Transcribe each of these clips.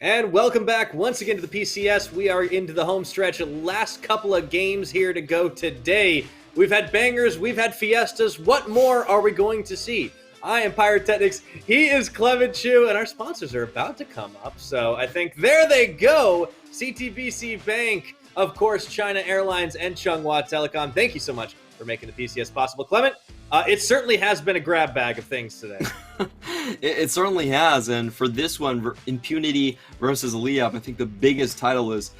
And welcome back once again to the PCS. We are into the home stretch. Last couple of games here to go today. We've had bangers, we've had fiestas. What more are we going to see? I am Pyrotechnics, he is Clement Chu, and our sponsors are about to come up. So I think there they go. CTBC Bank, of course, China Airlines, and Chunghwa Telecom. Thank you so much for making the PCS possible. Clement, it certainly has been a grab bag of things today. It certainly has, and for this one, Impunity versus Liyab, I think the biggest title is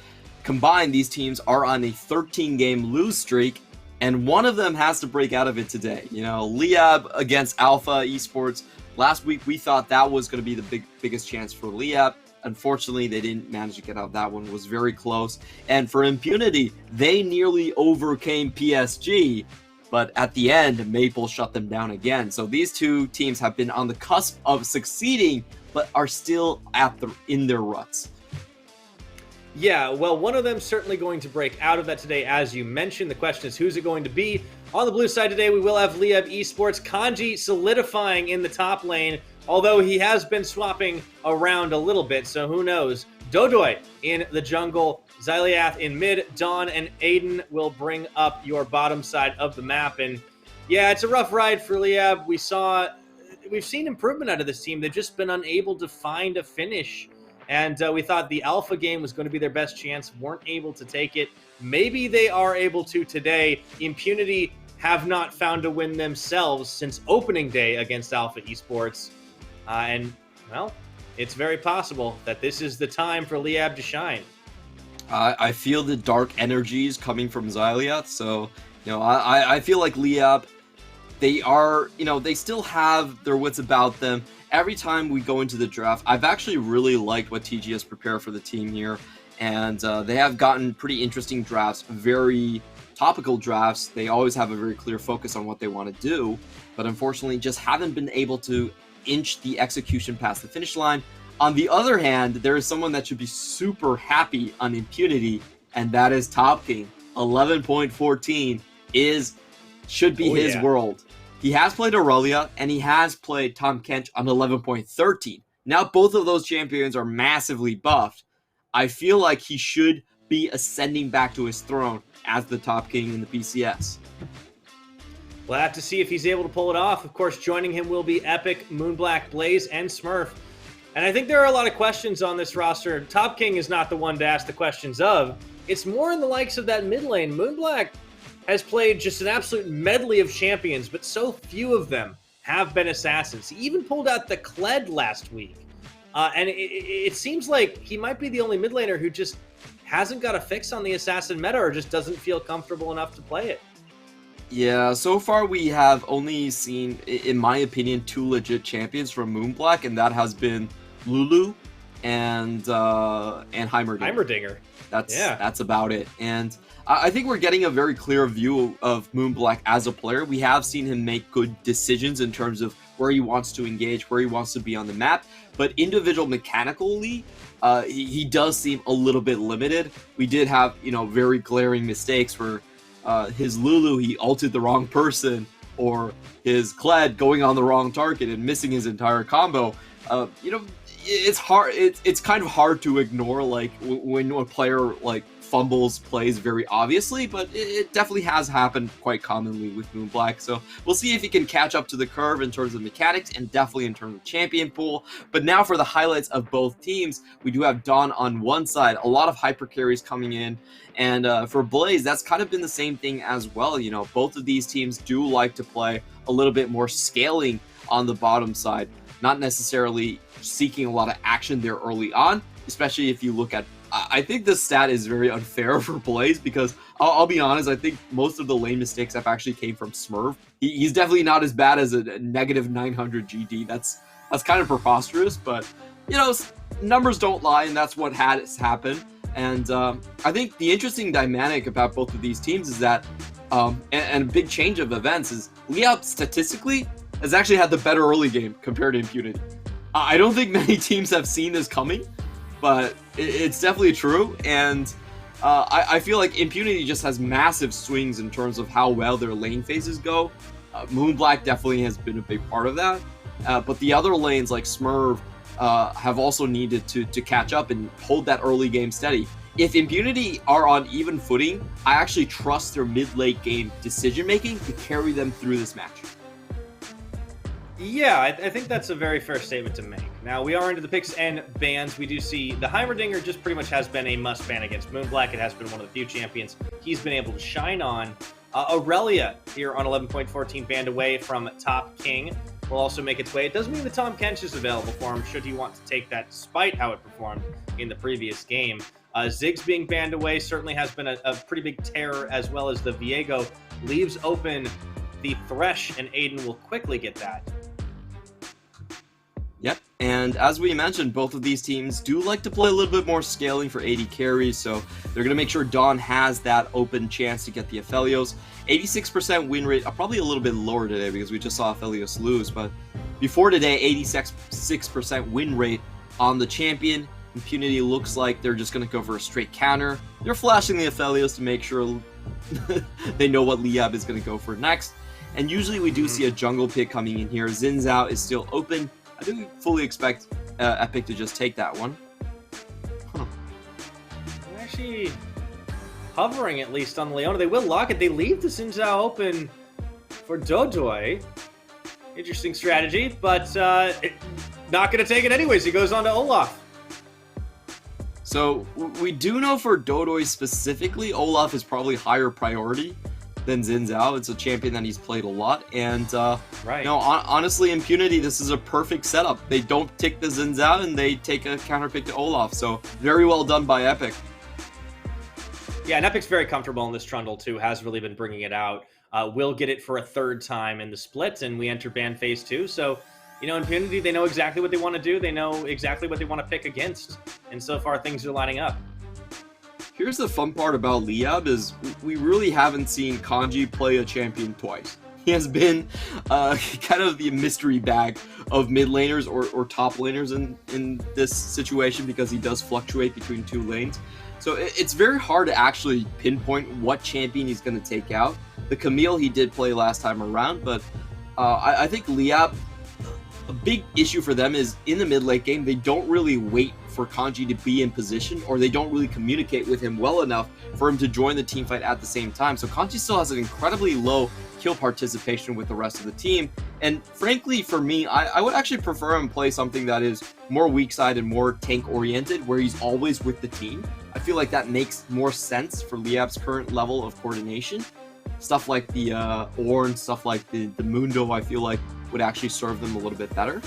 combined. These teams are on a 13-game lose streak, and one of them has to break out of it today. You know, Liyab against Alpha Esports. Last week, we thought that was going to be the biggest chance for Liyab. Unfortunately, they didn't manage to get out. That one was very close. And for Impunity, they nearly overcame PSG. But at the end, Maple shut them down again. So these two teams have been on the cusp of succeeding, but are still in their ruts. Yeah, well, one of them certainly going to break out of that today, as you mentioned. The question is, who's it going to be? On the blue side today, we will have Liyab Esports. Kanji solidifying in the top lane, although he has been swapping around a little bit, so who knows. Dodoi in the jungle, Zyliath in mid, Dawn and Aiden will bring up your bottom side of the map. And yeah, it's a rough ride for Liyab. We've seen improvement out of this team. They've just been unable to find a finish. And we thought the Alpha game was going to be their best chance, weren't able to take it. Maybe they are able to today. Impunity have not found a win themselves since opening day against Alpha Esports. And, well, it's very possible that this is the time for Liyab to shine. I feel the dark energies coming from Zyliath, so, you know, I feel like Liyab, they are, you know, they still have their wits about them. Every time we go into the draft, I've actually really liked what TGS prepared for the team here, and they have gotten pretty interesting drafts, very topical drafts. They always have a very clear focus on what they want to do, but unfortunately just haven't been able to inch the execution past the finish line. On the other hand, there is someone that should be super happy on Impunity, and that is Top King. 11.14 should be his world. He has played Aurelia, and he has played Tom Kench on 11.13. Now both of those champions are massively buffed. I feel like he should be ascending back to his throne as the Top King in the PCS. We'll have to see if he's able to pull it off. Of course, joining him will be Epic, Moonblack, Blaze, and Smurf. And I think there are a lot of questions on this roster. Top King is not the one to ask the questions of. It's more in the likes of that mid lane. Moonblack has played just an absolute medley of champions, but so few of them have been assassins. He even pulled out the Kled last week. And it seems like he might be the only mid laner who just hasn't got a fix on the assassin meta or just doesn't feel comfortable enough to play it. Yeah, so far we have only seen, in my opinion, two legit champions from Moonblack, and that has been Lulu and Heimerdinger. That's about it. And I think we're getting a very clear view of Moonblack as a player. We have seen him make good decisions in terms of where he wants to engage, where he wants to be on the map. But individual mechanically, he does seem a little bit limited. We did have, you know, very glaring mistakes where his Lulu, he ulted the wrong person, or his Kled going on the wrong target and missing his entire combo. You know, it's hard. It's kind of hard to ignore, like, when a player like fumbles plays very obviously, but it definitely has happened quite commonly with Moonblack. So we'll see if he can catch up to the curve in terms of mechanics and definitely in terms of champion pool. But now for the highlights of both teams, we do have Dawn on one side, a lot of hyper carries coming in, and for Blaze, that's kind of been the same thing as well. You know, both of these teams do like to play a little bit more scaling on the bottom side, not necessarily seeking a lot of action there early on, especially if you look at, I think the stat is very unfair for Blaze, because I'll be honest, I think most of the lane mistakes have actually came from Smurf. He's definitely not as bad as a negative 900 GD. That's kind of preposterous, but, you know, numbers don't lie, and that's what has happened. And I think the interesting dynamic about both of these teams is that, and a big change of events is, Liyab statistically has actually had the better early game compared to Impunity. I don't think many teams have seen this coming, but it's definitely true, and I feel like Impunity just has massive swings in terms of how well their lane phases go. Moonblack definitely has been a big part of that, but the other lanes like Smurf have also needed to catch up and hold that early game steady. If Impunity are on even footing, I actually trust their mid-late game decision-making to carry them through this match. Yeah, I think that's a very fair statement to make. Now, we are into the picks and bans. We do see the Heimerdinger just pretty much has been a must ban against Moonblack. It has been one of the few champions he's been able to shine on. Aurelia here on 11.14 banned away from Top King will also make its way. It does mean the Tom Kench is available for him should he want to take that despite how it performed in the previous game. Ziggs being banned away certainly has been a pretty big terror, as well as the Viego leaves open the Thresh, and Aiden will quickly get that. Yep, and as we mentioned, both of these teams do like to play a little bit more scaling for AD carries, so they're going to make sure Dawn has that open chance to get the Aphelios. 86% win rate, probably a little bit lower today because we just saw Aphelios lose, but before today, 86% win rate on the champion. Impunity looks like they're just going to go for a straight counter. They're flashing the Aphelios to make sure they know what Liyab is going to go for next. And usually we do see a jungle pick coming in here. Xin Zhao is still open. I do fully expect Epic to just take that one. They're actually hovering at least on Leona. They will lock it. They leave the Xin Zhao open for Dodoy. Interesting strategy, but not going to take it anyways. He goes on to Olaf. So we do know for Dodoy specifically, Olaf is probably higher priority than Xin Zhao. It's a champion that he's played a lot, and right. No, honestly, Impunity, this is a perfect setup. They don't tick the Xin Zhao, and they take a counter pick to Olaf. So very well done by Epic. Yeah, and Epic's very comfortable in this trundle too. Has really been bringing it out. Will get it for a third time in the split, and we enter ban phase 2. So, you know, Impunity, they know exactly what they want to do. They know exactly what they want to pick against. And so far, things are lining up. Here's the fun part about Liyab is we really haven't seen Kanji play a champion twice. He has been kind of the mystery bag of mid laners or top laners in this situation because he does fluctuate between two lanes. So it's very hard to actually pinpoint what champion he's going to take out. The Camille he did play last time around, but I think Liyab, a big issue for them is in the mid-late game, they don't really wait for Kanji to be in position, or they don't really communicate with him well enough for him to join the team fight at the same time. So Kanji still has an incredibly low kill participation with the rest of the team. And frankly, for me, I would actually prefer him play something that is more weak side and more tank oriented, where he's always with the team. I feel like that makes more sense for Liyab's current level of coordination. Stuff like the Ornn, stuff like the Mundo, I feel like would actually serve them a little bit better.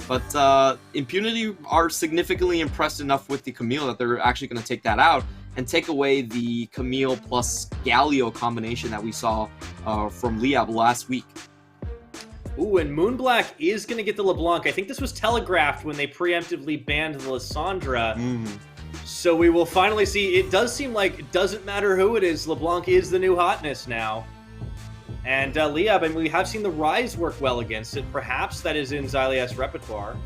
But Impunity are significantly impressed enough with the Camille that they're actually going to take that out and take away the Camille plus Galio combination that we saw from Liyab last week. Ooh, and Moonblack is going to get the LeBlanc. I think this was telegraphed when they preemptively banned the Lissandra. So we will finally see. It does seem like it doesn't matter who it is. LeBlanc is the new hotness now. And Liyab, and we have seen the Rise work well against it. Perhaps that is in Xylia's repertoire.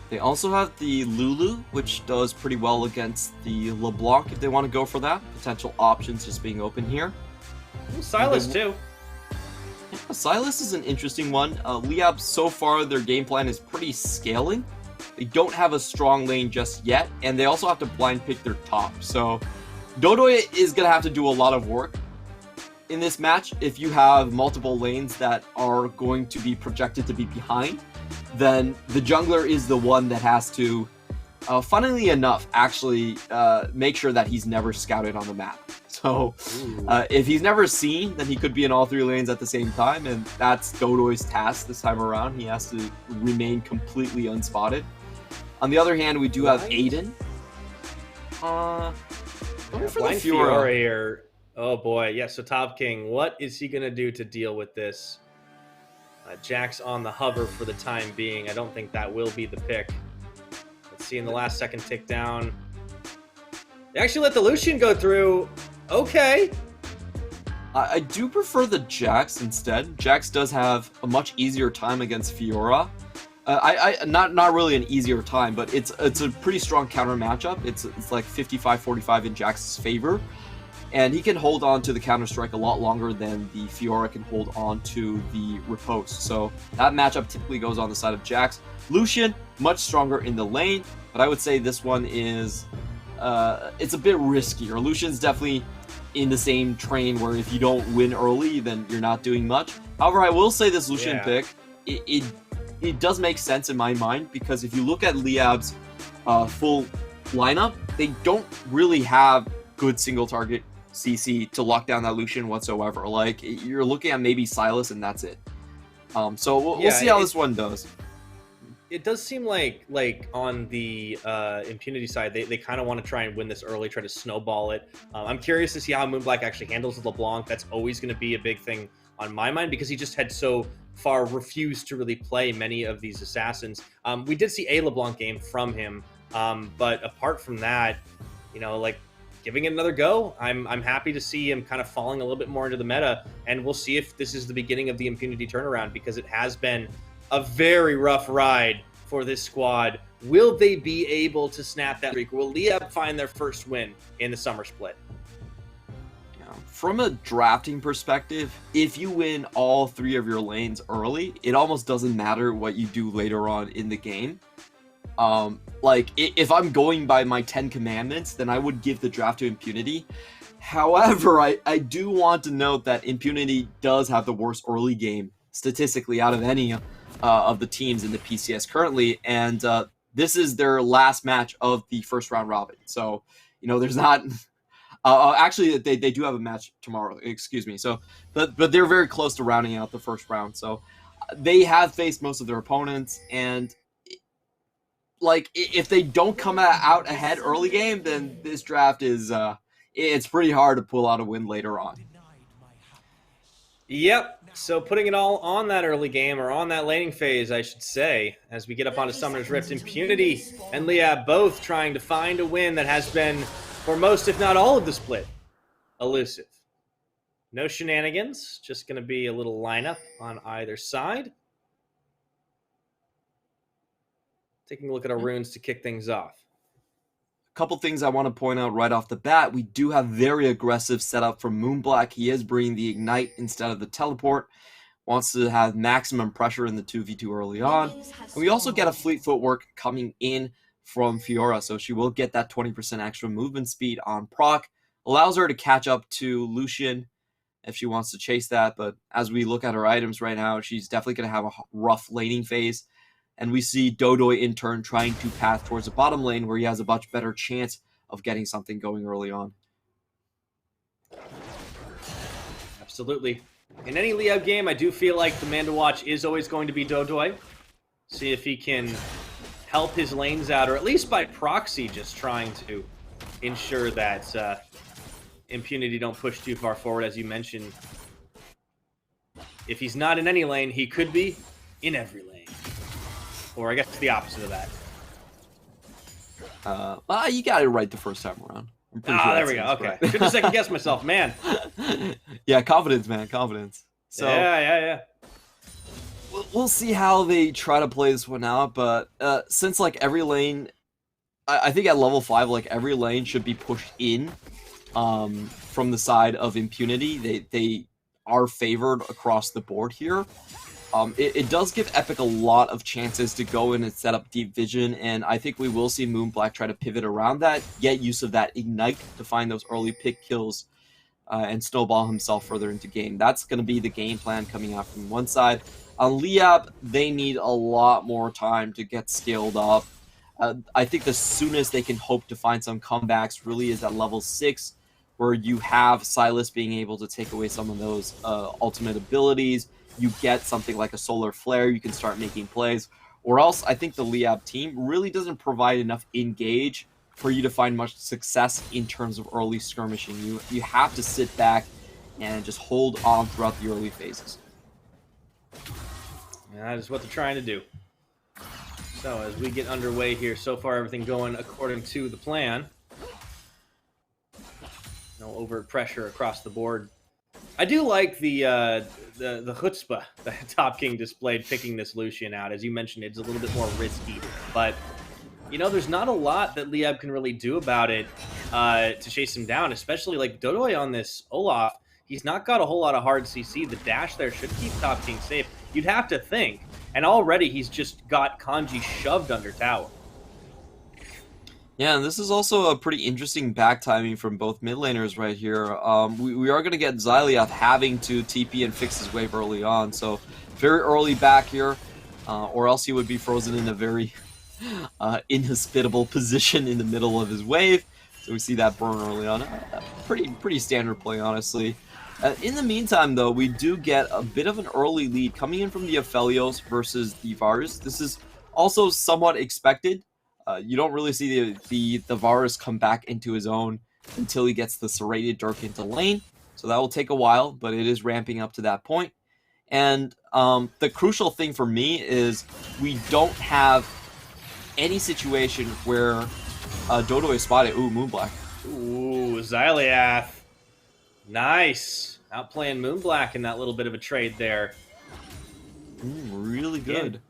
They also have the Lulu, which does pretty well against the LeBlanc if they want to go for that. Potential options just being open here. Ooh, Silas too. Yeah, Silas is an interesting one. Liyab, so far, their game plan is pretty scaling. They don't have a strong lane just yet, and they also have to blind pick their top. So Dodoy is going to have to do a lot of work in this match. If you have multiple lanes that are going to be projected to be behind, then the jungler is the one that has to, funnily enough, actually make sure that he's never scouted on the map. So if he's never seen, then he could be in all three lanes at the same time, and that's Dodoy's task this time around. He has to remain completely unspotted. On the other hand, we do have Aiden. Going for the Fiora here. Oh boy, yeah, so Top King, what is he going to do to deal with this? Jack's on the hover for the time being. I don't think that will be the pick. Let's see, in the last second tick down. They actually let the Lucian go through. Okay. I do prefer the Jax instead. Jax does have a much easier time against Fiora. Not really an easier time, but it's a pretty strong counter matchup. It's like 55-45 in Jax's favor. And he can hold on to the counter-strike a lot longer than the Fiora can hold on to the riposte. So that matchup typically goes on the side of Jax. Lucian, much stronger in the lane, but I would say this one is, it's a bit riskier. Lucian's definitely in the same train where if you don't win early, then you're not doing much. However, I will say this Lucian pick, it does make sense in my mind, because if you look at Liyab's full lineup, they don't really have good single target CC to lock down that Lucian whatsoever. Like, you're looking at maybe Sylas and that's it. So we'll see how this one does. It does seem like on the Impunity side, they kind of want to try and win this early, try to snowball it. I'm curious to see how Moonblack actually handles LeBlanc. That's always going to be a big thing on my mind, because he just had so far refused to really play many of these assassins. We did see a LeBlanc game from him, but apart from that, you know, like, giving it another go. I'm happy to see him kind of falling a little bit more into the meta, and we'll see if this is the beginning of the Impunity turnaround, because it has been a very rough ride for this squad. Will they be able to snap that streak? Will Liyab find their first win in the summer split? From a drafting perspective, if you win all 3 of your lanes early, it almost doesn't matter what you do later on in the game. Like, if I'm going by my 10 commandments, then I would give the draft to Impunity. However, I do want to note that Impunity does have the worst early game statistically out of any of the teams in the PCS currently, and this is their last match of the first round robin. So, you know, there's not actually they do have a match tomorrow, excuse me. So but they're very close to rounding out the first round. So they have faced most of their opponents, and like, if they don't come out ahead early game, then this draft is it's pretty hard to pull out a win later on. Yep. So putting it all on that early game, or on that laning phase, I should say, as we get up onto Summoner's Rift, Impunity and Liyab both trying to find a win that has been, for most, if not all of the split, elusive. No shenanigans, just going to be a little lineup on either side. Taking a look at our runes to kick things off. Couple things I want to point out right off the bat. We do have very aggressive setup from Moonblack. He is bringing the Ignite instead of the Teleport. Wants to have maximum pressure in the 2v2 early on. And we also get a Fleet Footwork coming in from Fiora, so she will get that 20% extra movement speed on proc. Allows her to catch up to Lucian if she wants to chase that, but as we look at her items right now, she's definitely going to have a rough laning phase. And we see Dodoy in turn trying to path towards the bottom lane, where he has a much better chance of getting something going early on. Absolutely. In any Liyab game, I do feel like the man to watch is always going to be Dodoy. See if he can help his lanes out, or at least by proxy, just trying to ensure that Impunity don't push too far forward, as you mentioned. If he's not in any lane, he could be in every lane. Or I guess the opposite of that. Well, you got it right the first time around. There we go. Okay. Should have second guessed myself, man. Yeah, confidence, man. Confidence. So yeah. We'll see how they try to play this one out, but since like every lane, I think at level 5, like every lane should be pushed in from the side of Impunity. They are favored across the board here. It does give Epic a lot of chances to go in and set up deep vision, and I think we will see Moonblack try to pivot around that, get use of that Ignite to find those early pick kills, and snowball himself further into game. That's going to be the game plan coming out from one side. On Liyab, they need a lot more time to get scaled up. I think the soonest they can hope to find some comebacks really is at level 6, where you have Sylas being able to take away some of those ultimate abilities. You get something like a Solar Flare, you can start making plays. Or else, I think the Liyab team really doesn't provide enough engage for you to find much success in terms of early skirmishing. You have to sit back and just hold on throughout the early phases. And that is what they're trying to do. So as we get underway here, so far everything going according to the plan. No overt pressure across the board. I do like the chutzpah that Top King displayed picking this Lucian out. As you mentioned, it's a little bit more risky, but you know, there's not a lot that Liyab can really do about it to chase him down, especially like Dodoy on this Olaf. He's not got a whole lot of hard CC. The dash there should keep Top King safe. You'd have to think. and already he's just got Kanji shoved under tower. Yeah, and this is also a pretty interesting back timing from both mid laners right here. We are going to get Xyliath having to TP and fix his wave early on, so very early back here, or else he would be frozen in a very inhospitable position in the middle of his wave. So we see that burn early on. Pretty standard play, honestly. In the meantime, though, we do get a bit of an early lead coming in from the Aphelios versus the Varus. This is also somewhat expected. You don't really see the Varus come back into his own until he gets the Serrated Dirk into lane. So that will take a while, but it is ramping up to that point. And the crucial thing for me is we don't have any situation where Dodo is spotted. Ooh, Moonblack. Ooh, Xyliath. Nice. Outplaying Moonblack in that little bit of a trade there. Really good. Yeah.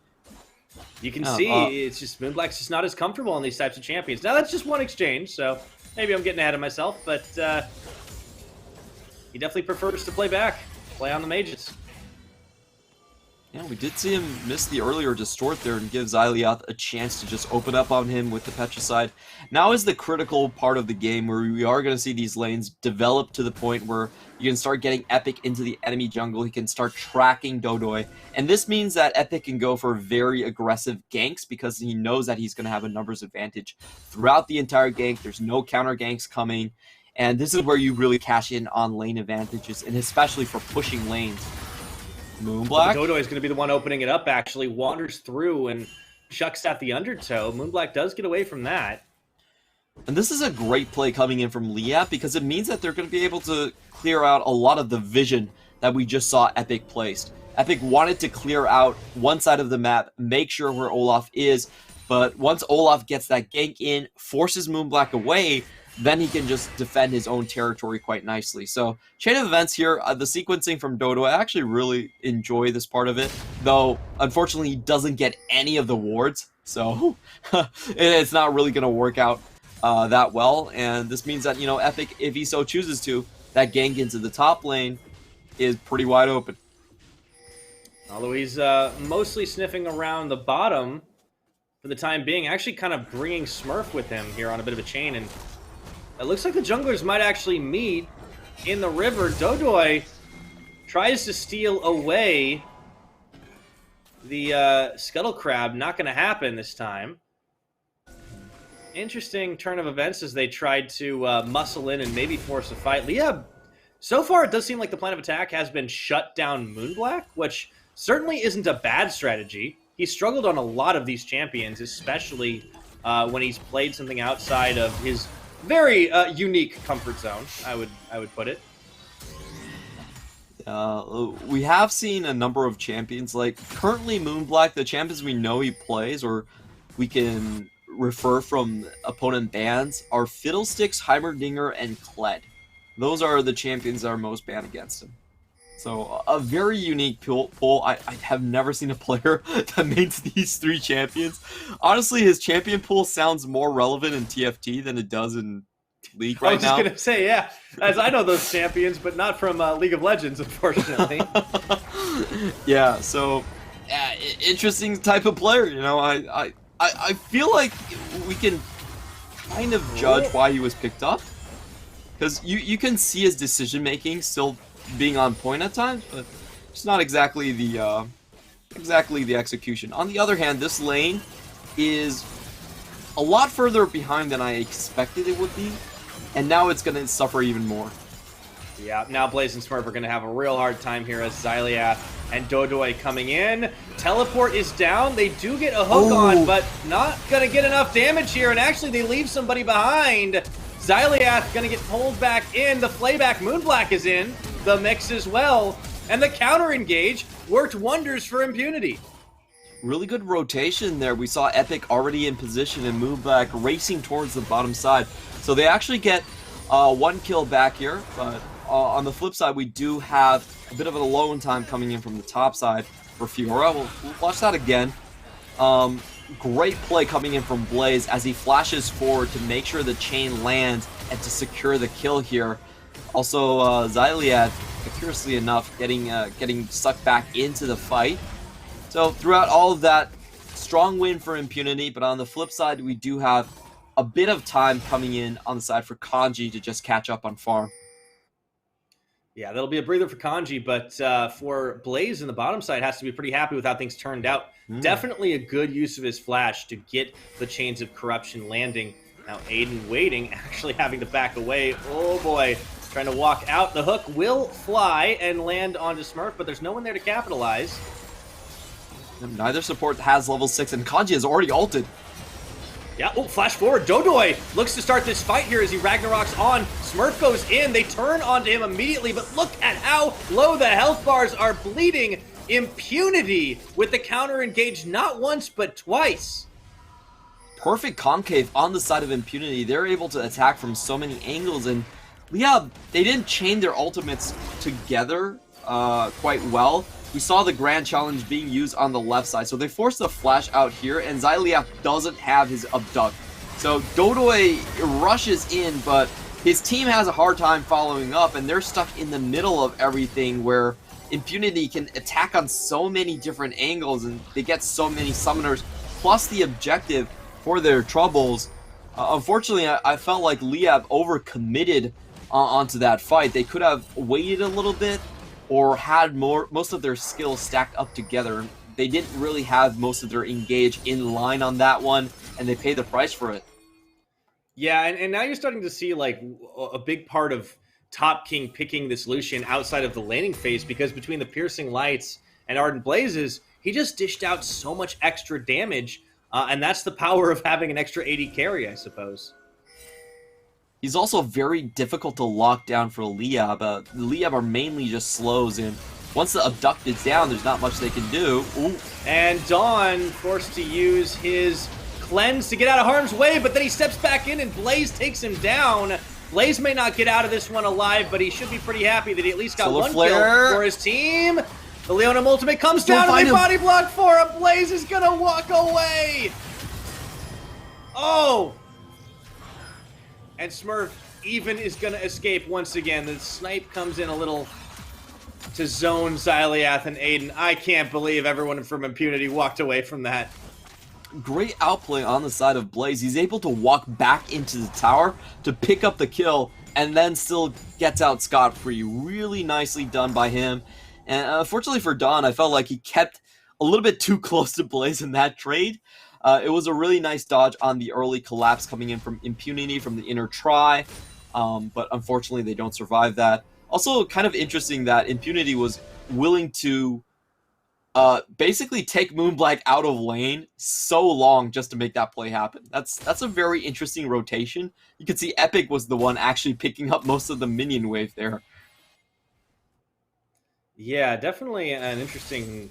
You can see it's just Moonblack's just not as comfortable on these types of champions. Now, that's just one exchange, so maybe I'm getting ahead of myself, but he definitely prefers to play back, play on the mages. Yeah, we did see him miss the earlier distort there and give Xyliath a chance to just open up on him with the Petricide. Now is the critical part of the game where we are going to see these lanes develop to the point where you can start getting Epic into the enemy jungle. He can start tracking Dodoy. And this means that Epic can go for very aggressive ganks because he knows that he's going to have a numbers advantage throughout the entire gank. There's no counter ganks coming. And this is where you really cash in on lane advantages, and especially for pushing lanes. Moonblack? Dodo is going to be the one opening it up, actually. Wanders through and chucks at the undertow. Moonblack does get away from that. And this is a great play coming in from Liyab because it means that they're going to be able to clear out a lot of the vision that we just saw Epic placed. Epic wanted to clear out one side of the map, make sure where Olaf is, but once Olaf gets that gank in, forces Moonblack away, then he can just defend his own territory quite nicely. So, chain of events here, the sequencing from Dodo, I actually really enjoy this part of it, though, unfortunately, he doesn't get any of the wards, so it's not really going to work out that well, and this means that, you know, Epic, if he so chooses to, that gank into the top lane is pretty wide open. Although he's mostly sniffing around the bottom for the time being, actually kind of bringing Smurf with him here on a bit of a chain, and it looks like the junglers might actually meet in the river. Dodoy tries to steal away the Scuttle Crab. Not going to happen this time. Interesting turn of events as they tried to muscle in and maybe force a fight. Liyab, so far it does seem like the plan of attack has been shut down Moonblack, which certainly isn't a bad strategy. He struggled on a lot of these champions, especially when he's played something outside of his very unique comfort zone, I would put it. We have seen a number of champions, like currently Moonblack, the champions we know he plays, or we can refer from opponent bans, are Fiddlesticks, Heimerdinger, and Kled. Those are the champions that are most banned against him. So, a very unique pool. I have never seen a player that makes these three champions. Honestly, his champion pool sounds more relevant in TFT than it does in League right now. I was just going to say, yeah, as I know those champions, but not from League of Legends, unfortunately. Yeah, so, yeah, interesting type of player, you know. I feel like we can kind of judge why he was picked up. Because you can see his decision-making still being on point at times, but it's not exactly the execution. On the other hand, this lane is a lot further behind than I expected it would be, and now it's going to suffer even more. Yeah, now Blaze and Smurf are going to have a real hard time here as Xyliath and Dodoy coming in. Teleport is down. They do get a hook on, but not going to get enough damage here, and actually they leave somebody behind. Xyliath going to get pulled back in. The playback Moonblack is in the mix as well, and the counter engage worked wonders for Impunity. Really good rotation there. We saw Epic already in position and Moonblack racing towards the bottom side. So they actually get one kill back here, but on the flip side, we do have a bit of an alone time coming in from the top side for Fiora. We'll watch that again. Great play coming in from Blaze as he flashes forward to make sure the chain lands and to secure the kill here. Also, Xyliath, curiously enough, getting sucked back into the fight. So throughout all of that, strong win for Impunity, but on the flip side, we do have a bit of time coming in on the side for Kanji to just catch up on farm. Yeah, that'll be a breather for Kanji, but for Blaze in the bottom side, has to be pretty happy with how things turned out. Definitely a good use of his flash to get the Chains of Corruption landing. Now Aiden waiting, actually having to back away. Oh boy, trying to walk out. The hook will fly and land onto Smurf, but there's no one there to capitalize. Neither support has level 6, and Kanji has already ulted. Yeah, oh, flash forward. Dodoy looks to start this fight here as he Ragnaroks on. Smurf goes in. They turn onto him immediately, but look at how low the health bars are bleeding. Impunity with the counter engaged not once, but twice. Perfect concave on the side of Impunity. They're able to attack from so many angles, and Liyab, they didn't chain their ultimates together quite well. We saw the Grand Challenge being used on the left side, so they forced the flash out here, and Liyab doesn't have his abduct. So Dodoy rushes in, but his team has a hard time following up, and they're stuck in the middle of everything where Impunity can attack on so many different angles, and they get so many summoners, plus the objective for their troubles. Unfortunately, I felt like Liyab overcommitted onto that fight. They could have waited a little bit, or had most of their skills stacked up together. They didn't really have most of their engage in line on that one, and they paid the price for it. Yeah, and now you're starting to see like a big part of Top King picking this Lucian outside of the laning phase, because between the Piercing Lights and Ardent Blazes, he just dished out so much extra damage, and that's the power of having an extra AD carry, I suppose. He's also very difficult to lock down for Liyab. Liyab are mainly just slows, and once the abduct is down, there's not much they can do. Ooh. And Dawn forced to use his cleanse to get out of harm's way, but then he steps back in and Blaze takes him down. Blaze may not get out of this one alive, but he should be pretty happy that he at least got one kill for his team. The Leonum ultimate comes down and they body block for him. Blaze is gonna walk away. Oh! And Smurf even is going to escape once again. The snipe comes in a little to zone Xyliath and Aiden. I can't believe everyone from Impunity walked away from that. Great outplay on the side of Blaze. He's able to walk back into the tower to pick up the kill and then still gets out scot-free. Really nicely done by him. And unfortunately for Dawn, I felt like he kept a little bit too close to Blaze in that trade. It was a really nice dodge on the early collapse coming in from Impunity from the inner try, but unfortunately they don't survive that. Also, kind of interesting that Impunity was willing to basically take Moonblack out of lane so long just to make that play happen. That's a very interesting rotation. You can see Epic was the one actually picking up most of the minion wave there. Yeah, definitely an interesting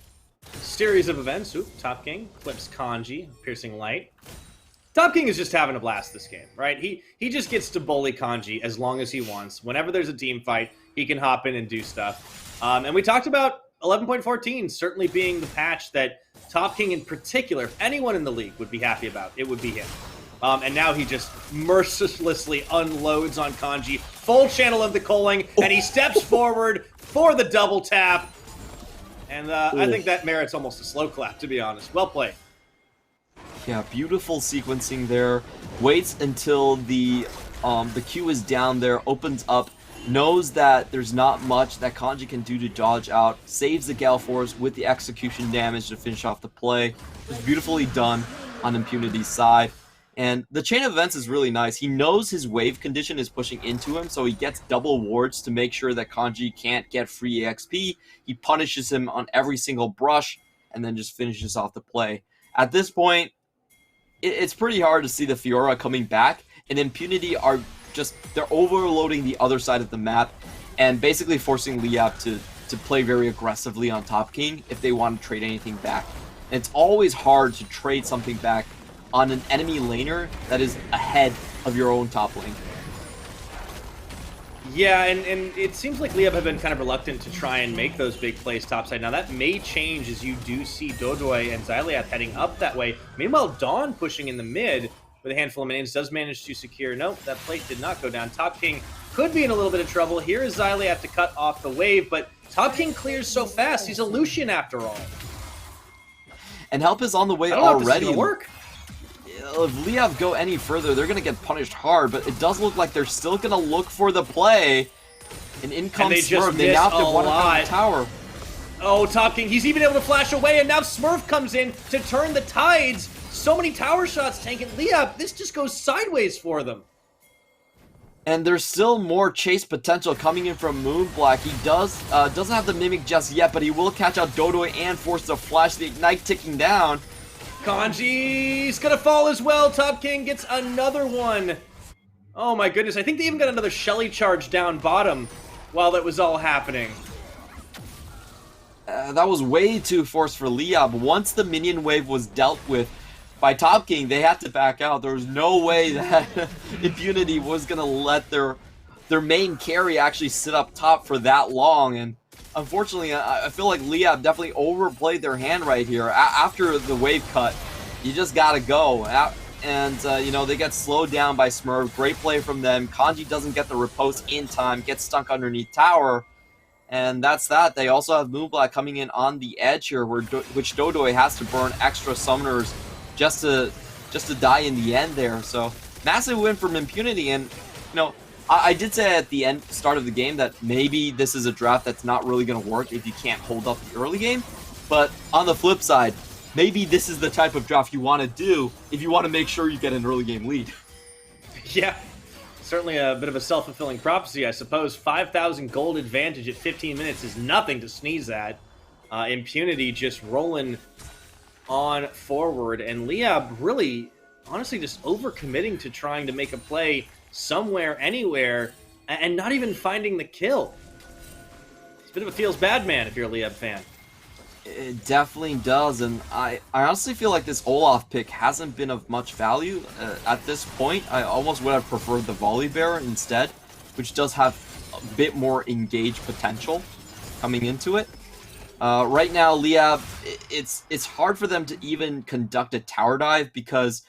series of events. Oop, Top King clips Kanji, Piercing Light. Top King is just having a blast this game, right? He just gets to bully Kanji as long as he wants. Whenever there's a team fight, he can hop in and do stuff. And we talked about 11.14 certainly being the patch that Top King in particular, if anyone in the league would be happy about, it would be him. And now he just mercilessly unloads on Kanji. Full channel of the culling, and he steps forward for the double tap. And I think that merits almost a slow clap, to be honest. Well played. Yeah, beautiful sequencing there. Waits until the Q is down there, opens up, knows that there's not much that Kanji can do to dodge out, saves the Gale Force with the execution damage to finish off the play. It was beautifully done on Impunity's side. And the chain of events is really nice. He knows his wave condition is pushing into him, so he gets double wards to make sure that Kanji can't get free EXP. He punishes him on every single brush, and then just finishes off the play. At this point, it's pretty hard to see the Fiora coming back, and Impunity are just, they're overloading the other side of the map, and basically forcing Liyab to play very aggressively on Top King if they want to trade anything back. And it's always hard to trade something back on an enemy laner that is ahead of your own top lane. Yeah, and it seems like Liyab have been kind of reluctant to try and make those big plays topside. Now that may change as you do see Dodoy and Xyliath heading up that way. Meanwhile, Dawn pushing in the mid with a handful of minions does manage to secure. Nope, that plate did not go down. Top King could be in a little bit of trouble. Here is Xyliath to cut off the wave, but Top King clears so fast. He's a Lucian after all. and help is on the way I don't know already. If this is gonna work. If Liyab go any further, they're going to get punished hard, but it does look like they're still going to look for the play. And in comes Smurf. They now have to one up the tower. Oh, Top King, he's even able to flash away, and now Smurf comes in to turn the tides. So many tower shots tanking Liyab. This just goes sideways for them. And there's still more chase potential coming in from Moonblack. He doesn't have the Mimic just yet, but he will catch out Dodoy and force the flash, the Ignite ticking down. Kanji's gonna fall as well. Top King gets another one. Oh my goodness, I think they even got another Shelly charge down bottom while that was all happening. That was way too forced for Liyab. Once the minion wave was dealt with by Top King, they had to back out. There was no way that Impunity was going to let their main carry actually sit up top for that long. And unfortunately, I feel like Liyab definitely overplayed their hand right here. After the wave cut, you just got to go. And, you know, they get slowed down by Smurf. Great play from them. Kanji doesn't get the riposte in time, gets stuck underneath tower. And that's that. They also have Moonblack coming in on the edge here, which Dodoy has to burn extra summoners just to die in the end there. So massive win from Impunity. And you know, I did say at the start of the game that maybe this is a draft that's not really going to work if you can't hold up the early game. But on the flip side, maybe this is the type of draft you want to do if you want to make sure you get an early game lead. Yeah. Certainly a bit of a self-fulfilling prophecy, I suppose. 5,000 gold advantage at 15 minutes is nothing to sneeze at. Impunity just rolling on forward. And Liyab really, honestly, just overcommitting to trying to make a play somewhere, anywhere, and not even finding the kill. It's a bit of a feels bad man if you're a Liyab fan. It definitely does, and I honestly feel like this Olaf pick hasn't been of much value at this point. I almost would have preferred the Volley Bearer instead, which does have a bit more engaged potential coming into it. Right now, Liyab, it's hard for them to even conduct a tower dive because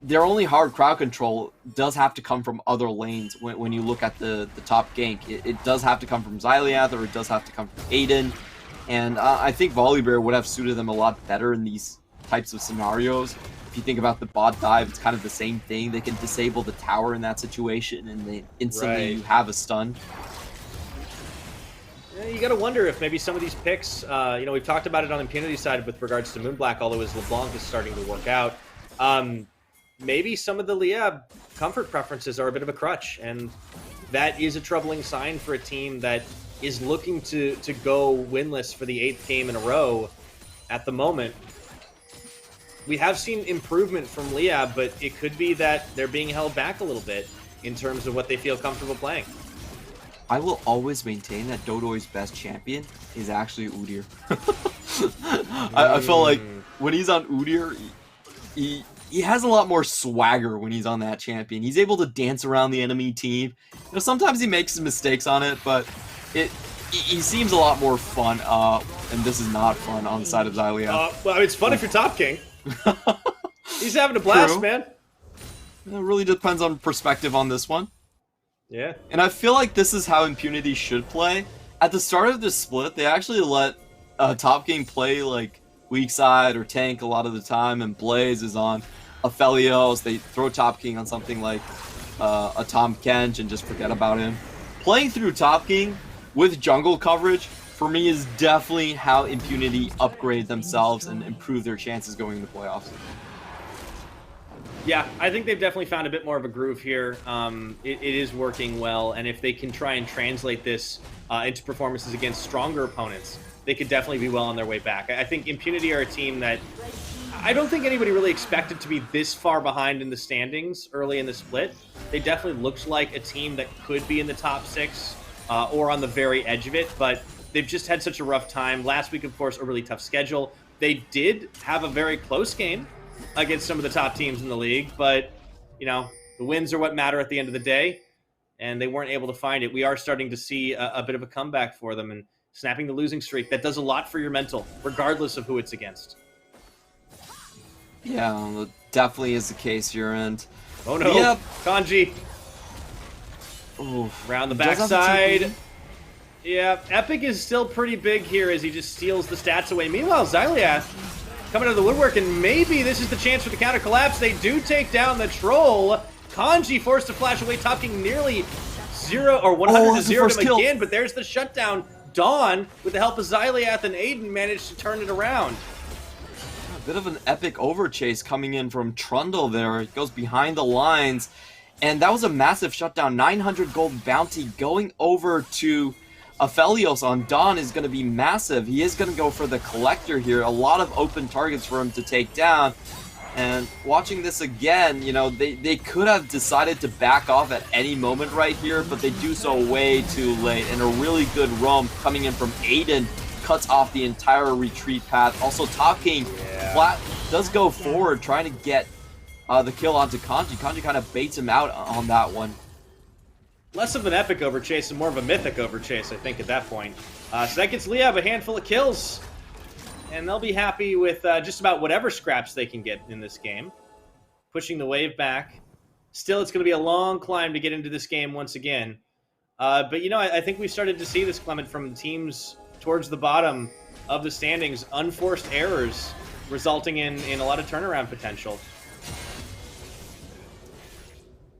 their only hard crowd control does have to come from other lanes when you look at the top gank. It does have to come from Xyliath, or it does have to come from Aiden. And I think Volley Bear would have suited them a lot better in these types of scenarios. If you think about the bot dive, it's kind of the same thing. They can disable the tower in that situation, and they instantly you have a stun. Yeah, you got to wonder if maybe some of these picks, you know, we've talked about it on Impunity side with regards to Moonblack, although his LeBlanc is starting to work out. Maybe some of the Liyab comfort preferences are a bit of a crutch, and that is a troubling sign for a team that is looking to go winless for the 8th game in a row at the moment. We have seen improvement from Liyab, but it could be that they're being held back a little bit in terms of what they feel comfortable playing. I will always maintain that Dodoy's best champion is actually Udyr. I feel like when he's on Udyr, he has a lot more swagger when he's on that champion. He's able to dance around the enemy team. You know, sometimes he makes some mistakes on it, but he seems a lot more fun, and this is not fun on the side of Xyliath. Well, it's fun if you're Top King. He's having a blast, True. man. It really depends on perspective on this one. Yeah. And I feel like this is how Impunity should play. At the start of this split, they actually let Top King play like weak side or tank a lot of the time, and Blaze is on Aphelios. They throw Top King on something like a Tom Kench and just forget about him. Playing through Top King with jungle coverage, for me, is definitely how Impunity upgrade themselves and improve their chances going into playoffs. Yeah, I think they've definitely found a bit more of a groove here. It is working well, and if they can try and translate this into performances against stronger opponents, they could definitely be well on their way back. I think Impunity are a team that I don't think anybody really expected to be this far behind in the standings early in the split. They definitely looked like a team that could be in the top 6 or on the very edge of it, but they've just had such a rough time. Last week, of course, a really tough schedule. They did have a very close game against some of the top teams in the league, but, you know, the wins are what matter at the end of the day, and they weren't able to find it. We are starting to see a bit of a comeback for them, and snapping the losing streak, that does a lot for your mental, regardless of who it's against. Yeah, that definitely is the case here, and... Oh no, yep. Kanji. Oof. Around the backside. Yeah, Epic is still pretty big here as he just steals the stats away. Meanwhile, Xyliath coming out of the woodwork, and maybe this is the chance for the counter collapse. They do take down the troll. Kanji forced to flash away, Topking nearly 0 or 100 to 0 him again, but there's the shutdown. Dawn, with the help of Xyliath and Aiden, managed to turn it around. A bit of an epic overchase coming in from Trundle there. It goes behind the lines, and that was a massive shutdown. 900 gold bounty going over to Aphelios on Dawn is going to be massive. He is going to go for the collector here. A lot of open targets for him to take down. And watching this again, you know, they could have decided to back off at any moment right here, but they do so way too late. And a really good roam coming in from Aiden cuts off the entire retreat path. Also, Topking flat does go forward, trying to get the kill onto Kanji. Kanji kind of baits him out on that one. Less of an epic overchase and more of a mythic overchase, I think, at that point. So that gets Liyab a handful of kills. And they'll be happy with just about whatever scraps they can get in this game. Pushing the wave back. Still, it's going to be a long climb to get into this game once again. But, you know, I think we started to see this, Clement, from teams towards the bottom of the standings. Unforced errors resulting in a lot of turnaround potential.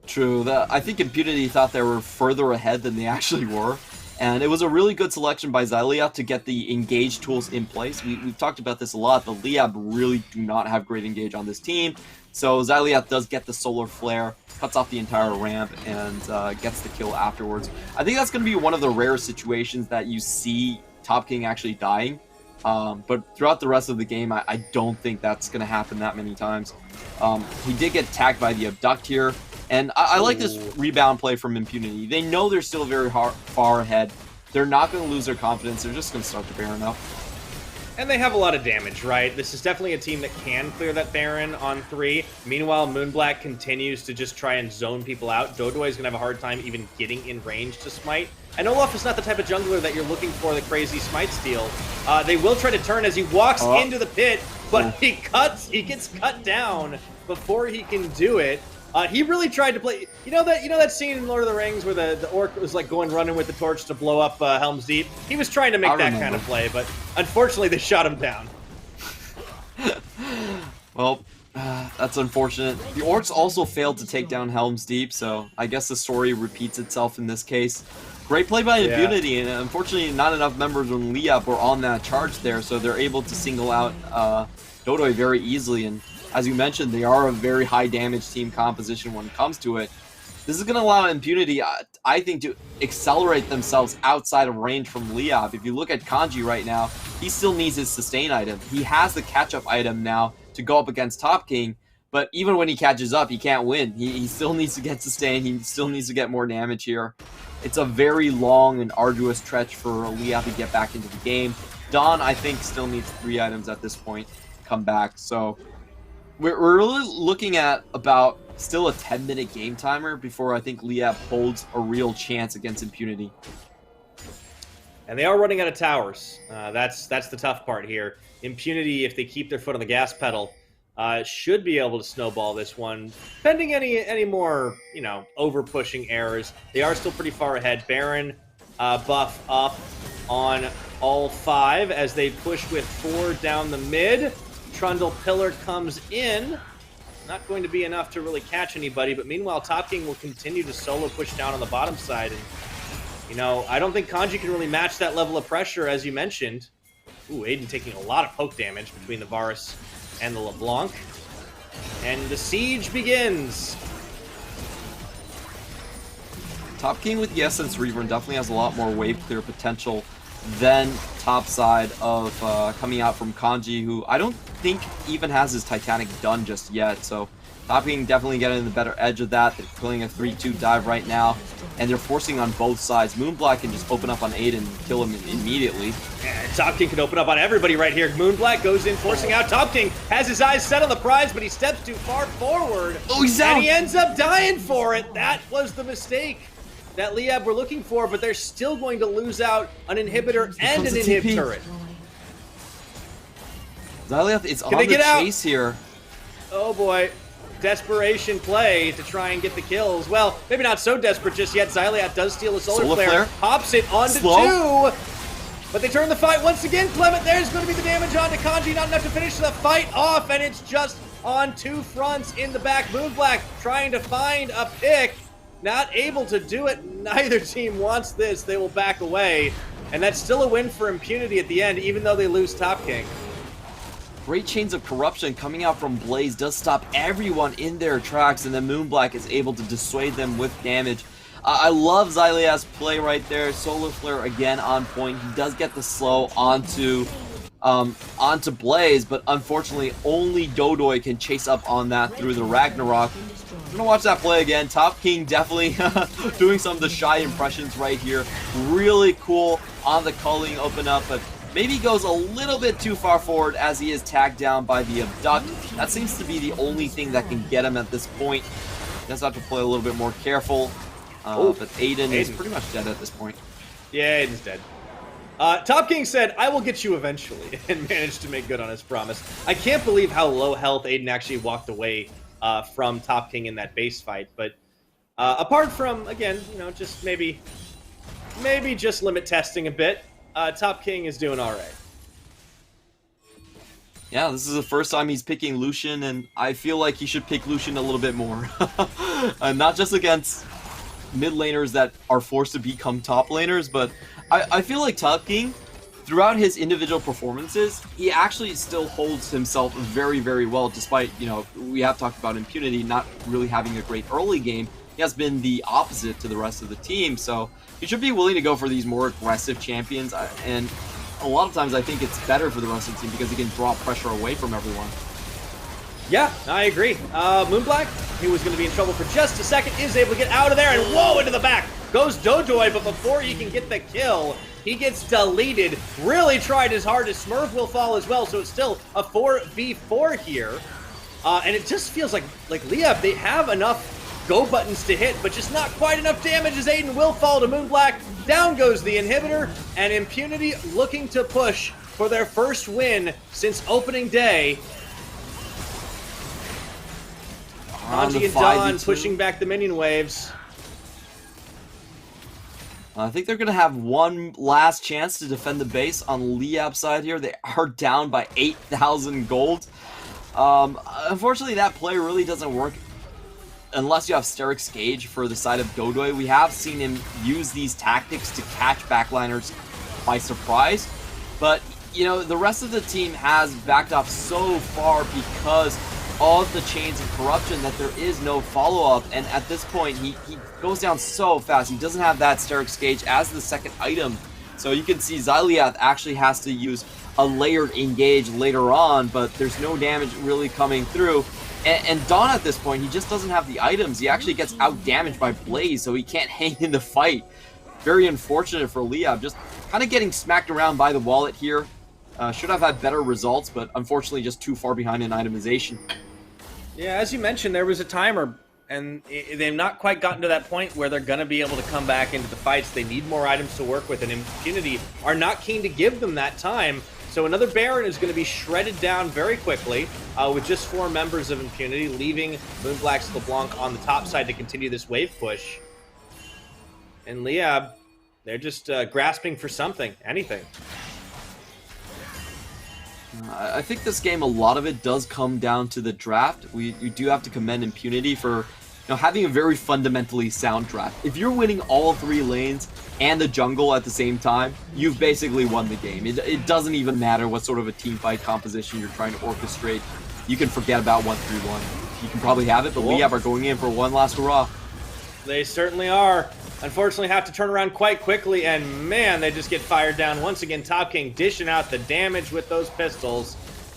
True. I think Impunity thought they were further ahead than they actually were. And it was a really good selection by Xyliath to get the engage tools in place. We've talked about this a lot. The Liyab really do not have great engage on this team. So Xyliath does get the solar flare, cuts off the entire ramp, and gets the kill afterwards. I think that's going to be one of the rare situations that you see Topking actually dying. But throughout the rest of the game, I don't think that's going to happen that many times. He did get tagged by the Abduct here. And I like this rebound play from Impunity. They know they're still very far ahead. They're not going to lose their confidence. They're just going to start the Baron up. And they have a lot of damage, right? This is definitely a team that can clear that Baron on 3. Meanwhile, Moonblack continues to just try and zone people out. Dodoy is going to have a hard time even getting in range to smite. And Olaf is not the type of jungler that you're looking for the crazy smite steal. They will try to turn as he walks into the pit, but he gets cut down before he can do it. He really tried to play. You know that scene in Lord of the Rings where the orc was like running with the torch to blow up Helm's Deep. He was trying to make that kind of play, but unfortunately they shot him down. Well, that's unfortunate. The orcs also failed to take down Helm's Deep, so I guess the story repeats itself in this case. Great play by Impunity, and unfortunately not enough members on Liyab were on that charge there, so they're able to single out Dodoy very easily. And as you mentioned, they are a very high damage team composition when it comes to it. This is going to allow Impunity, I think, to accelerate themselves outside of range from Liyab. If you look at Kanji right now, he still needs his sustain item. He has the catch-up item now to go up against Topking, but even when he catches up, he can't win. He still needs to get sustain. He still needs to get more damage here. It's a very long and arduous stretch for Liyab to get back into the game. Dawn, I think, still needs 3 items at this point to come back, so we're really looking at about still a 10-minute game timer before I think Liyab holds a real chance against Impunity. And they are running out of towers. That's the tough part here. Impunity, if they keep their foot on the gas pedal, should be able to snowball this one. Pending any more, over-pushing errors. They are still pretty far ahead. Baron buff up on all 5 as they push with 4 down the mid. Trundle Pillar comes in. Not going to be enough to really catch anybody, but meanwhile, Topking will continue to solo push down on the bottom side. And, I don't think Kanji can really match that level of pressure, as you mentioned. Ooh, Aiden taking a lot of poke damage between the Varus and the LeBlanc. And the siege begins. Topking with the Essence Reaver definitely has a lot more wave clear potential than top side of coming out from Kanji, who I don't think even has his Titanic done just yet. So Topking definitely getting the better edge of that. They're pulling a 3-2 dive right now, and they're forcing on both sides. Moonblack can just open up on Aiden and kill him immediately. Yeah, Topking can open up on everybody right here. Moonblack goes in, forcing out. Topking has his eyes set on the prize, but he steps too far forward. Oh, he's out! And he ends up dying for it. That was the mistake that Liyab were looking for, but they're still going to lose out an inhibitor and an inhib turret. Xyliath is on the chase here. Oh boy. Desperation play to try and get the kills. Well, maybe not so desperate just yet. Xyliath does steal a solar flare. Pops it onto 2. But they turn the fight once again. Clement, there's going to be the damage onto Kanji. Not enough to finish the fight off, and it's just on two fronts in the back. Moonblack trying to find a pick. Not able to do it. Neither team wants this. They will back away. And that's still a win for Impunity at the end, even though they lose Top King. Great chains of corruption coming out from Blaze does stop everyone in their tracks, and then Moonblack is able to dissuade them with damage. I love Xylia's play right there. Solar Flare again on point. He does get the slow onto Blaze, but unfortunately only Dodoy can chase up on that through the Ragnarok. I'm gonna watch that play again. Top King definitely doing some of the shy impressions right here. Really cool on the culling open up, but maybe goes a little bit too far forward as he is tagged down by the Abduct. That seems to be the only thing that can get him at this point. He does have to play a little bit more careful. But Aiden is pretty much dead at this point. Yeah, Aiden's dead. Top King said, I will get you eventually, and managed to make good on his promise. I can't believe how low health Aiden actually walked away from Top King in that base fight. But apart from, again, you know, just maybe just limit testing a bit, Top King is doing all right. Yeah, this is the first time he's picking Lucian, and I feel like he should pick Lucian a little bit more. Not just against mid laners that are forced to become top laners, but I feel like Top King, throughout his individual performances, he actually still holds himself very, very well, despite, you know, we have talked about Impunity not really having a great early game. He has been the opposite to the rest of the team, so he should be willing to go for these more aggressive champions, and a lot of times I think it's better for the rest of the team because he can draw pressure away from everyone. Yeah, I agree. Moonblack, he was going to be in trouble for just a second, is able to get out of there, and whoa, into the back goes Dodoy, but before he can get the kill, he gets deleted. Really tried his hardest. Smurf will fall as well, so it's still a 4v4 here. And it just feels like Liyab, they have enough go buttons to hit, but just not quite enough damage as Aiden will fall to Moonblack. Down goes the inhibitor, and Impunity looking to push for their first win since opening day. Kanji and Don pushing back the minion waves. I think they're going to have one last chance to defend the base on Liyab's side here. They are down by 8,000 gold. Unfortunately, that play really doesn't work unless you have Steric's Gauge for the side of Dodoy. We have seen him use these tactics to catch backliners by surprise. But, you know, the rest of the team has backed off so far because of the chains of corruption that there is no follow-up, and at this point he goes down so fast. He doesn't have that Steric's Gauge as the second item, so you can see Xyliath actually has to use a layered engage later on, but there's no damage really coming through. And Dawn at this point, he just doesn't have the items. He actually gets out-damaged by Blaze, so he can't hang in the fight. Very unfortunate for Liyab, just kind of getting smacked around by the wallet here. Should have had better results, but unfortunately just too far behind in itemization. Yeah, as you mentioned, there was a timer, and they've not quite gotten to that point where they're going to be able to come back into the fights. They need more items to work with, and Impunity are not keen to give them that time. So another Baron is going to be shredded down very quickly with just 4 members of Impunity, leaving Moonblack's LeBlanc on the top side to continue this wave push. And Liyab, they're just grasping for something, anything. I think this game, a lot of it does come down to the draft. You do have to commend Impunity for having a very fundamentally sound draft. If you're winning all 3 lanes and the jungle at the same time, you've basically won the game. It doesn't even matter what sort of a team fight composition you're trying to orchestrate. You can forget about 1-3-1. You can probably have it, but Liyab are going in for one last hurrah. They certainly are. Unfortunately, have to turn around quite quickly, and man, they just get fired down. Once again, Top King dishing out the damage with those pistols.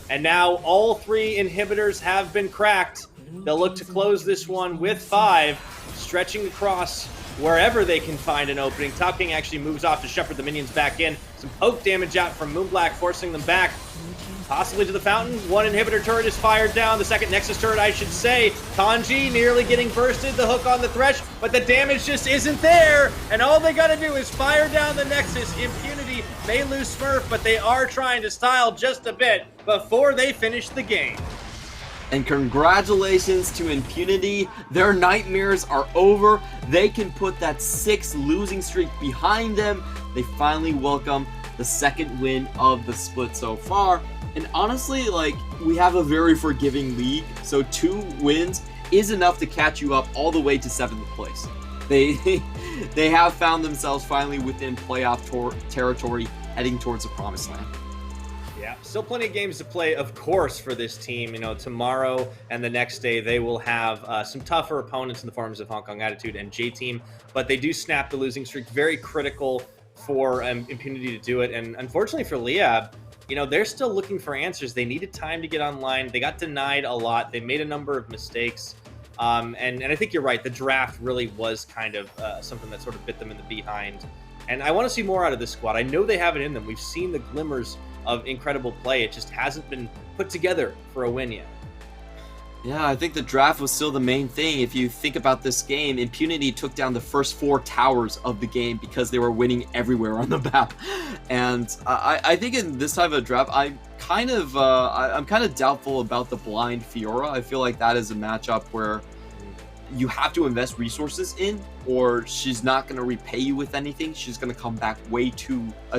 And now all 3 inhibitors have been cracked. They'll look to close this one with 5, stretching across wherever they can find an opening. Top King actually moves off to shepherd the minions back in. Some poke damage out from Moonblack, forcing them back. Possibly to the fountain. 1 inhibitor turret is fired down. The second Nexus turret, I should say. Kanji nearly getting bursted. The hook on the Thresh, but the damage just isn't there. And all they got to do is fire down the Nexus. Impunity may lose Smurf, but they are trying to style just a bit before they finish the game. And congratulations to Impunity. Their nightmares are over. They can put that 6 losing streak behind them. They finally welcome the second win of the split so far. And honestly, like, we have a very forgiving league, so 2 wins is enough to catch you up all the way to 7th place. They have found themselves finally within playoff territory, heading towards the promised land. Yeah, still plenty of games to play, of course, for this team. You know, tomorrow and the next day, they will have some tougher opponents in the forms of Hong Kong Attitude and J-Team, but they do snap the losing streak. Very critical for Impunity to do it, and unfortunately for Liyab, you know, they're still looking for answers. They needed time to get online. They got denied a lot. They made a number of mistakes. And I think you're right. The draft really was kind of something that sort of bit them in the behind. And I want to see more out of this squad. I know they have it in them. We've seen the glimmers of incredible play. It just hasn't been put together for a win yet. Yeah, I think the draft was still the main thing. If you think about this game, Impunity took down the first 4 towers of the game because they were winning everywhere on the map. And I think in this type of draft, I'm kind of doubtful about the blind Fiora. I feel like that is a matchup where you have to invest resources in, or she's not going to repay you with anything. She's going to come back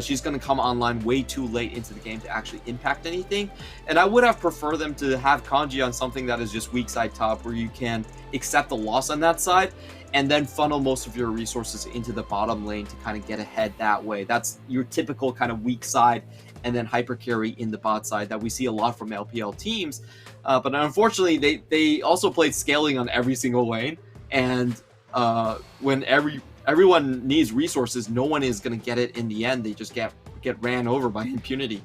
she's going to come online way too late into the game to actually impact anything. And I would have preferred them to have Kanji on something that is just weak side top, where you can accept the loss on that side and then funnel most of your resources into the bottom lane to kind of get ahead that way. That's your typical kind of weak side and then hyper carry in the bot side that we see a lot from LPL teams. But unfortunately, they also played scaling on every single lane, and when everyone needs resources, no one is going to get it in the end. They just get ran over by Impunity.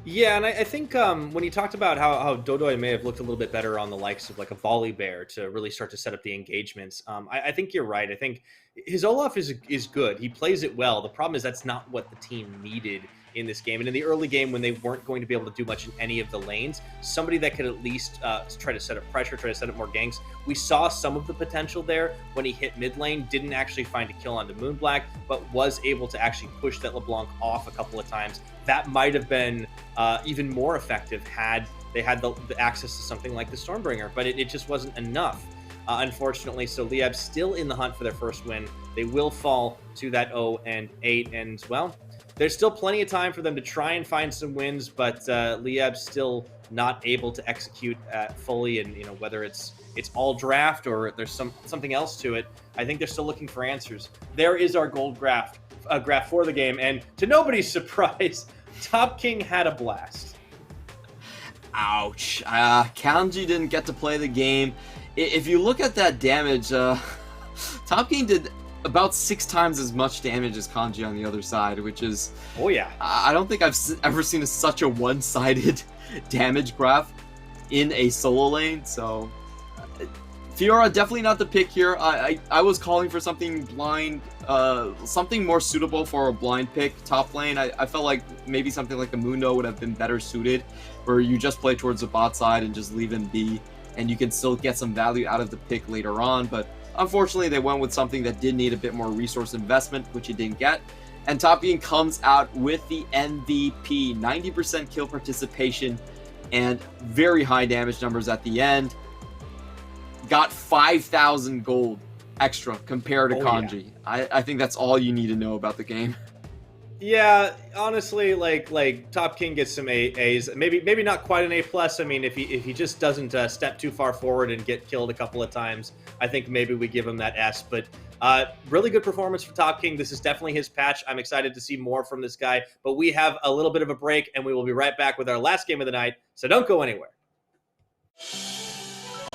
Yeah, and I think when you talked about how Dodoy may have looked a little bit better on the likes of like a Volley Bear to really start to set up the engagements, I think you're right. I think his Olaf is good. He plays it well. The problem is that's not what the team needed in this game. And in the early game, when they weren't going to be able to do much in any of the lanes, somebody that could at least try to set up pressure, try to set up more ganks. We saw some of the potential there when he hit mid lane, didn't actually find a kill onto Moonblack, but was able to actually push that LeBlanc off a couple of times. That might have been even more effective had they had the access to something like the Stormbringer, but it just wasn't enough. Unfortunately, so Liyab still in the hunt for their first win. They will fall to that 0-8, and well, there's still plenty of time for them to try and find some wins, but Liyab's still not able to execute fully, and you know, whether it's all draft or there's something else to it, I think they're still looking for answers. There is our gold graph for the game, and to nobody's surprise, Top King had a blast. Ouch. Kanji didn't get to play the game. If you look at that damage, Top King did about 6 times as much damage as Kanji on the other side, which is... Oh, yeah. I don't think I've ever seen such a one-sided damage graph in a solo lane, so... Fiora, definitely not the pick here. I was calling for something blind, something more suitable for a blind pick top lane. I felt like maybe something like a Mundo would have been better suited, where you just play towards the bot side and just leave him be, and you can still get some value out of the pick later on, but unfortunately they went with something that did need a bit more resource investment, which he didn't get. And Top King comes out with the MVP, 90% kill participation, and very high damage numbers at the end. Got 5,000 gold extra compared to Kanji. Yeah. I think that's all you need to know about the game. Yeah, honestly, like Top King gets some A's, maybe not quite an A+. I mean, if he just doesn't step too far forward and get killed a couple of times, I think maybe we give him that S. But really good performance for Top King. This is definitely his patch. I'm excited to see more from this guy. But we have a little bit of a break, and we will be right back with our last game of the night. So don't go anywhere.